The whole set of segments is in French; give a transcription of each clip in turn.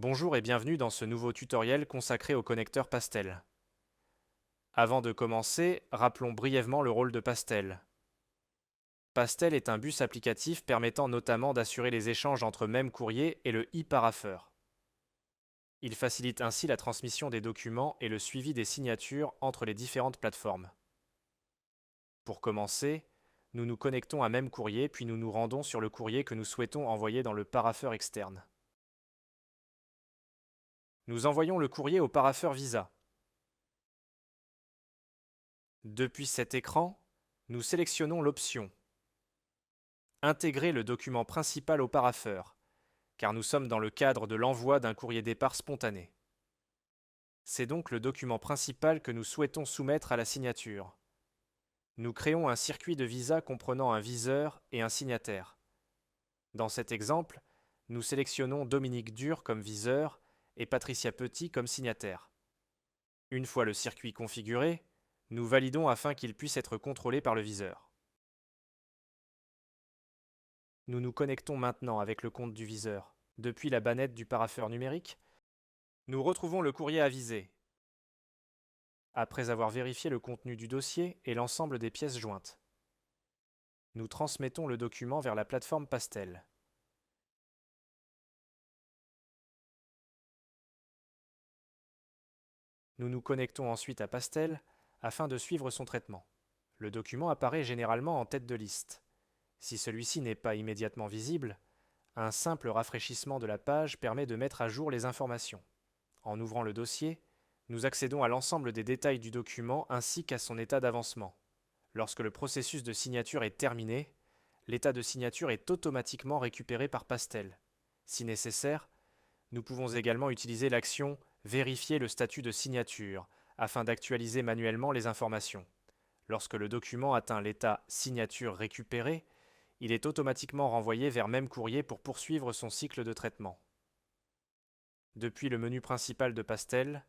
Bonjour et bienvenue dans ce nouveau tutoriel consacré au connecteur Pastel. Avant de commencer, rappelons brièvement le rôle de Pastel. Pastel est un bus applicatif permettant notamment d'assurer les échanges entre même courrier et le e-parapheur. Il facilite ainsi la transmission des documents et le suivi des signatures entre les différentes plateformes. Pour commencer, nous nous connectons à même courrier puis nous nous rendons sur le courrier que nous souhaitons envoyer dans le parapheur externe. Nous envoyons le courrier au parapheur Visa. Depuis cet écran, nous sélectionnons l'option Intégrer le document principal au parapheur, car nous sommes dans le cadre de l'envoi d'un courrier départ spontané. C'est donc le document principal que nous souhaitons soumettre à la signature. Nous créons un circuit de visa comprenant un viseur et un signataire. Dans cet exemple, nous sélectionnons Dominique Dur comme viseur et Patricia Petit comme signataire. Une fois le circuit configuré, nous validons afin qu'il puisse être contrôlé par le viseur. Nous nous connectons maintenant avec le compte du viseur. Depuis la bannette du parapheur numérique, nous retrouvons le courrier avisé. Après avoir vérifié le contenu du dossier et l'ensemble des pièces jointes, nous transmettons le document vers la plateforme Pastel. Nous nous connectons ensuite à Pastel afin de suivre son traitement. Le document apparaît généralement en tête de liste. Si celui-ci n'est pas immédiatement visible, un simple rafraîchissement de la page permet de mettre à jour les informations. En ouvrant le dossier, nous accédons à l'ensemble des détails du document ainsi qu'à son état d'avancement. Lorsque le processus de signature est terminé, l'état de signature est automatiquement récupéré par Pastel. Si nécessaire, nous pouvons également utiliser l'action Vérifier le statut de signature afin d'actualiser manuellement les informations. Lorsque le document atteint l'état Signature récupérée, il est automatiquement renvoyé vers même courrier pour poursuivre son cycle de traitement. Depuis le menu principal de Pastel,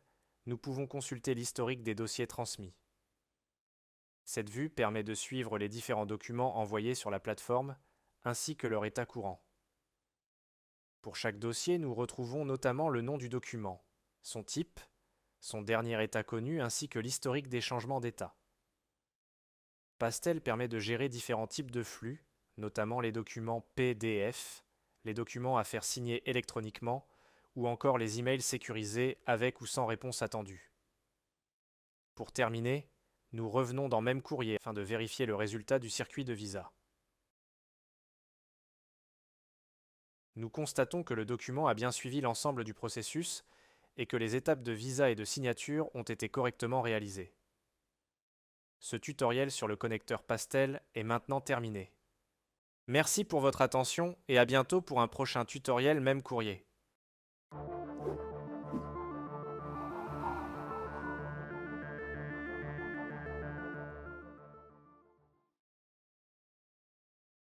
nous pouvons consulter l'historique des dossiers transmis. Cette vue permet de suivre les différents documents envoyés sur la plateforme, ainsi que leur état courant. Pour chaque dossier, nous retrouvons notamment le nom du document, son type, son dernier état connu ainsi que l'historique des changements d'état. Pastel permet de gérer différents types de flux, notamment les documents PDF, les documents à faire signer électroniquement, ou encore les emails sécurisés avec ou sans réponse attendue. Pour terminer, nous revenons dans Même courrier afin de vérifier le résultat du circuit de visa. Nous constatons que le document a bien suivi l'ensemble du processus et que les étapes de visa et de signature ont été correctement réalisées. Ce tutoriel sur le connecteur Pastel est maintenant terminé. Merci pour votre attention et à bientôt pour un prochain tutoriel Même courrier.